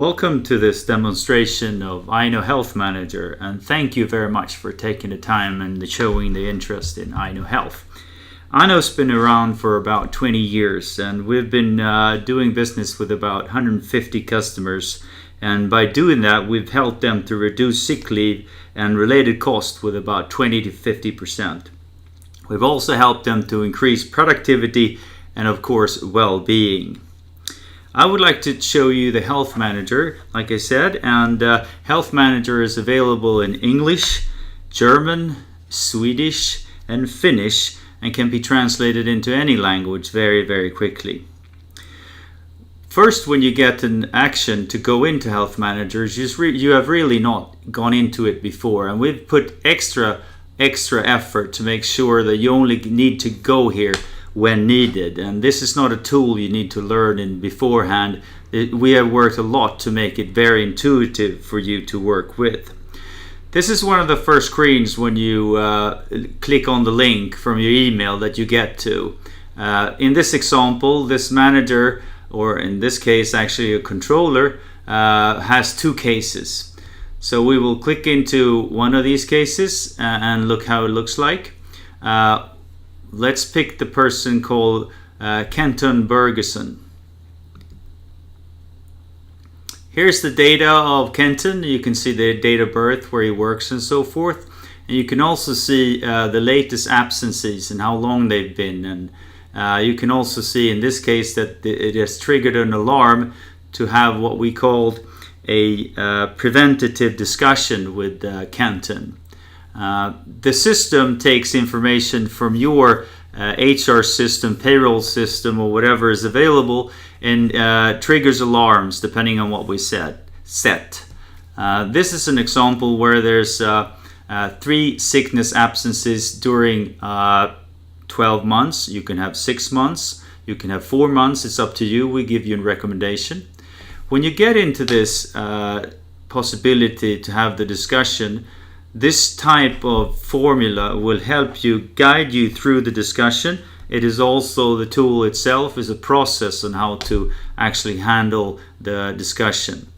Welcome to this demonstration of I Know Health Manager, and thank you very much for taking the time and showing the interest in I Know Health. I Know's been around for about 20 years, and we've been doing business with about 150 customers, and by doing that we've helped them to reduce sick leave and related costs with about 20 to 50%. We've also helped them to increase productivity and of course well-being. I would like to show you the Health Manager, like I said, and Health Manager is available in English, German, Swedish, and Finnish, and can be translated into any language very quickly. First, when you get an action to go into Health Managers, you have really not gone into it before, and we've put extra effort to make sure that you only need to go here when needed, and this is not a tool you need to learn in beforehand. We have worked a lot to make it very intuitive for you to work with. This is one of the first screens when you click on the link from your email that you get to. In this example, this manager, or in this case actually a controller, has two cases. So we will click into one of these cases and look how it looks like. Let's pick the person called Kenton Bergeson. Here's the data of Kenton. You can see the date of birth, where he works and so forth. And you can also see the latest absences and how long they've been. And you can also see in this case that it has triggered an alarm to have what we called a preventative discussion with Kenton. The system takes information from your HR system, payroll system, or whatever is available, and triggers alarms depending on what we set. This is an example where there's 3 sickness absences during 12 months. You can have 6 months, you can have 4 months, it's up to you. We give you a recommendation. When you get into this possibility to have the discussion, this type of formula will help you, guide you through the discussion. It is also, the tool itself is a process on how to actually handle the discussion.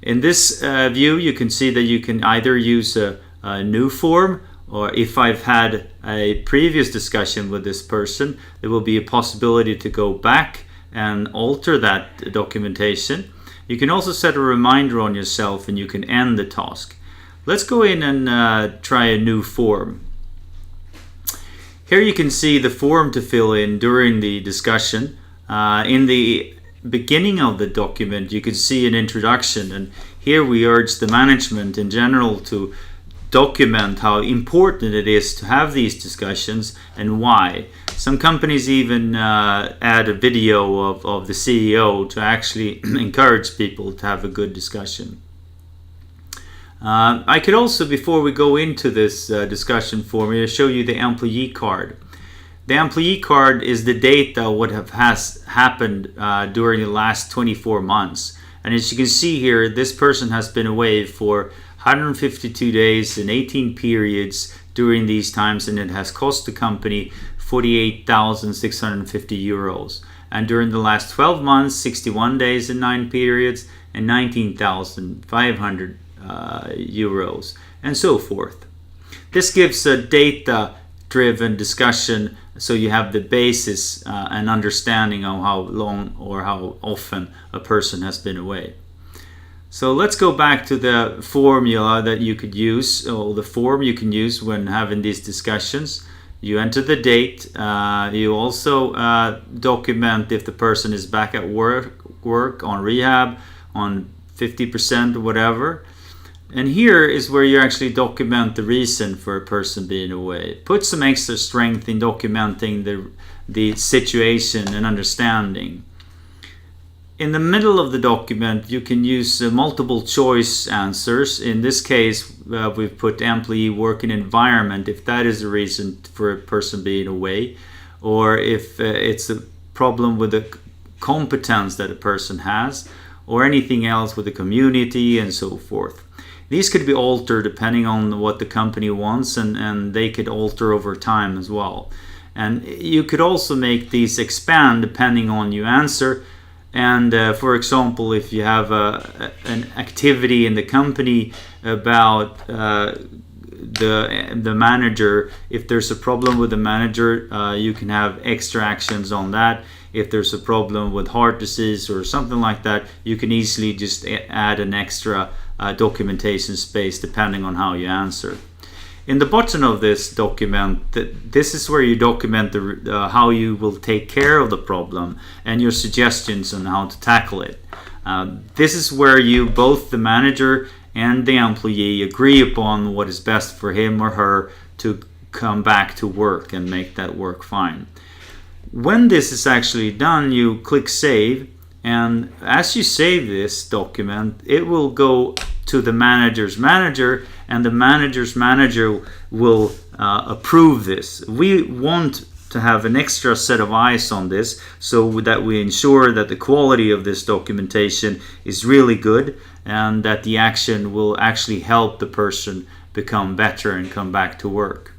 In this view, you can see that you can either use a new form, or if I've had a previous discussion with this person, there will be a possibility to go back and alter that documentation. You can also set a reminder on yourself and you can end the task. Let's go in and try a new form. Here you can see the form to fill in during the discussion. In the beginning of the document you can see an introduction, and here we urge the management in general to document how important it is to have these discussions and why. Some companies even add a video of the CEO to actually encourage people to have a good discussion. I could also, before we go into this discussion form, show you the employee card. The employee card is the data what has happened during the last 24 months. And as you can see here, this person has been away for 152 days and 18 periods during these times, and it has cost the company 48,650 euros. And during the last 12 months, 61 days and 9 periods, and 19,500 euros, and so forth. This gives a data-driven discussion, so you have the basis and understanding of how long or how often a person has been away. So let's go back to the formula that you could use, or the form you can use when having these discussions. You enter the date. You also document if the person is back at work, on rehab, on 50%, whatever. And here is where you actually document the reason for a person being away. Put some extra strength in documenting the situation and understanding. In the middle of the document you can use multiple choice answers. In this case we've put employee working environment, if that is the reason for a person being away, or if it's a problem with the competence that a person has, or anything else with the community and so forth. These could be altered depending on what the company wants, and they could alter over time as well. And you could also make these expand depending on your answer. And for example, if you have an activity in the company about the manager, if there's a problem with the manager, you can have extra actions on that. If there's a problem with heart disease or something like that, you can easily just add an extra documentation space depending on how you answer. In the bottom of this document, this is where you document how you will take care of the problem and your suggestions on how to tackle it. This is where both the manager and the employee agree upon what is best for him or her to come back to work and make that work fine. When this is actually done, you click save, and as you save this document, it will go to the manager's manager, and the manager's manager will approve this. We want to have an extra set of eyes on this so that we ensure that the quality of this documentation is really good and that the action will actually help the person become better and come back to work.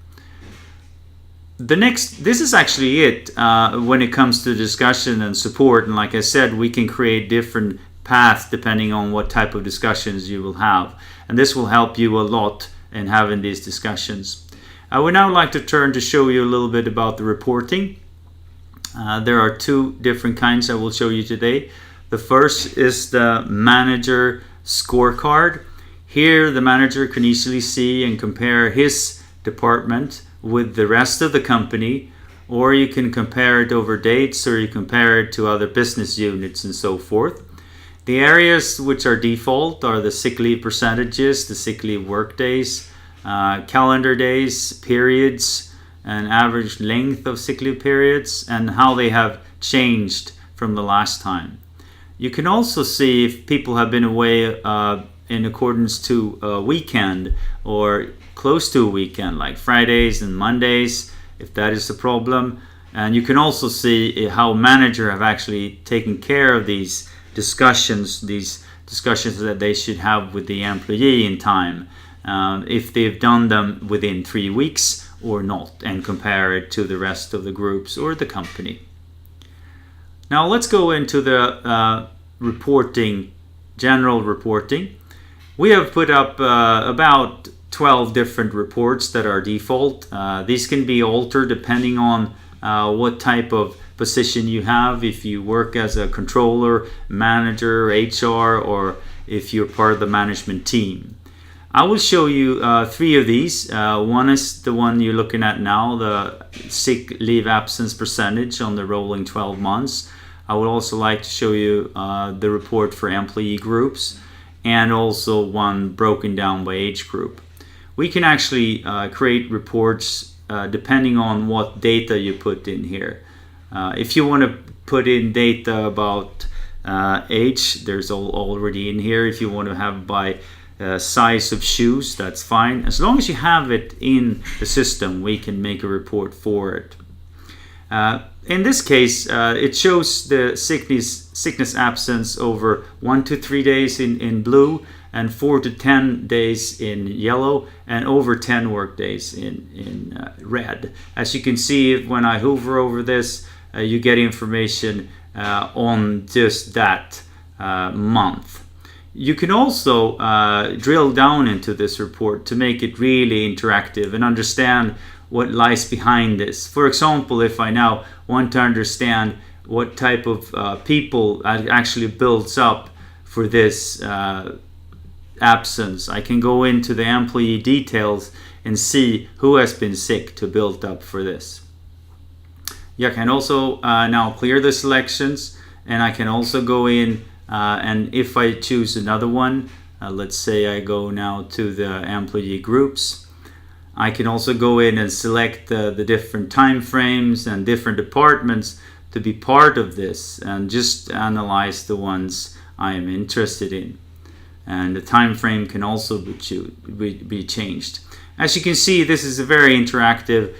This is actually it when it comes to discussion and support, and like I said, we can create different paths depending on what type of discussions you will have, and this will help you a lot in having these discussions. I would now like to turn to show you a little bit about the reporting. There are two different kinds I will show you today. The first is the manager scorecard. Here the manager can easily see and compare his department with the rest of the company, or you can compare it over dates, or you compare it to other business units and so forth. The areas which are default are the sick leave percentages, the sick leave work days, calendar days, periods, and average length of sick leave periods, and how they have changed from the last time. You can also see if people have been away in accordance to a weekend or close to a weekend, like Fridays and Mondays, if that is a problem. And you can also see how manager have actually taken care of these discussions that they should have with the employee in time, if they've done them within 3 weeks or not, and compare it to the rest of the groups or the company. Now let's go into the reporting, general reporting. We have put up about 12 different reports that are default. These can be altered depending on what type of position you have, if you work as a controller, manager, HR, or if you're part of the management team. I will show you 3 of these. One is the one you're looking at now, the sick leave absence percentage on the rolling 12 months. I would also like to show you the report for employee groups, and also one broken down by age group. We can actually create reports depending on what data you put in here. If you want to put in data about age, there's already in here. If you want to have by size of shoes, that's fine. As long as you have it in the system, we can make a report for it. In this case, it shows the sickness absence over 1 to 3 days in blue, and 4 to 10 days in yellow, and over 10 work days in red. As you can see, when I hover over this, you get information on just that month. You can also drill down into this report to make it really interactive and understand what lies behind this. For example, if I now want to understand what type of people actually builds up for this absence, I can go into the employee details and see who has been sick to build up for this. You can also now clear the selections, and I can also go in and if I choose another one, let's say I go now to the employee groups, I can also go in and select the different time frames and different departments to be part of this, and just analyze the ones I am interested in. And the time frame can also be changed. As you can see, this is a very interactive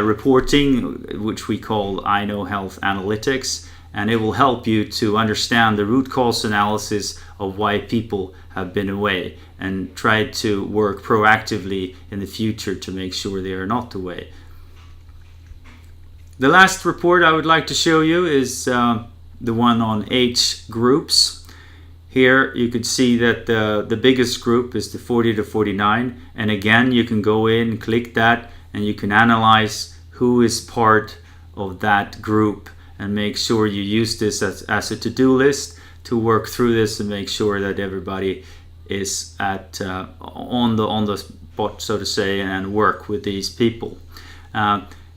reporting, which we call I Know Health Analytics, and it will help you to understand the root cause analysis of why people have been away, and try to work proactively in the future to make sure they are not away. The last report I would like to show you is the one on age groups. Here you could see that the biggest group is the 40 to 49, and again you can go in, click that, and you can analyze who is part of that group and make sure you use this as a to-do list to work through this and make sure that everybody is at on the spot, so to say, and work with these people.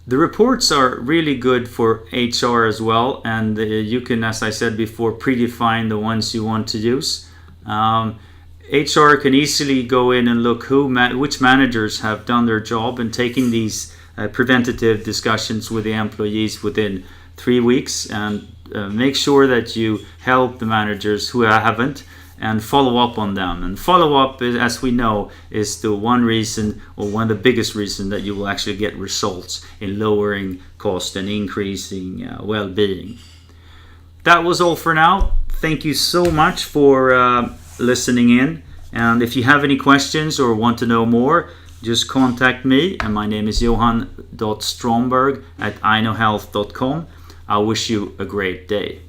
The reports are really good for HR as well, and you can, as I said before, predefine the ones you want to use. HR can easily go in and look which managers have done their job and taking these preventative discussions with the employees within 3 weeks, and make sure that you help the managers who haven't and follow up on them. And follow up, as we know, is the one reason, or one of the biggest reasons, that you will actually get results in lowering cost and increasing well-being. That was all for now. Thank you so much for listening in. And if you have any questions or want to know more, just contact me. And my name is johan.stromberg@inohealth.com. I wish you a great day.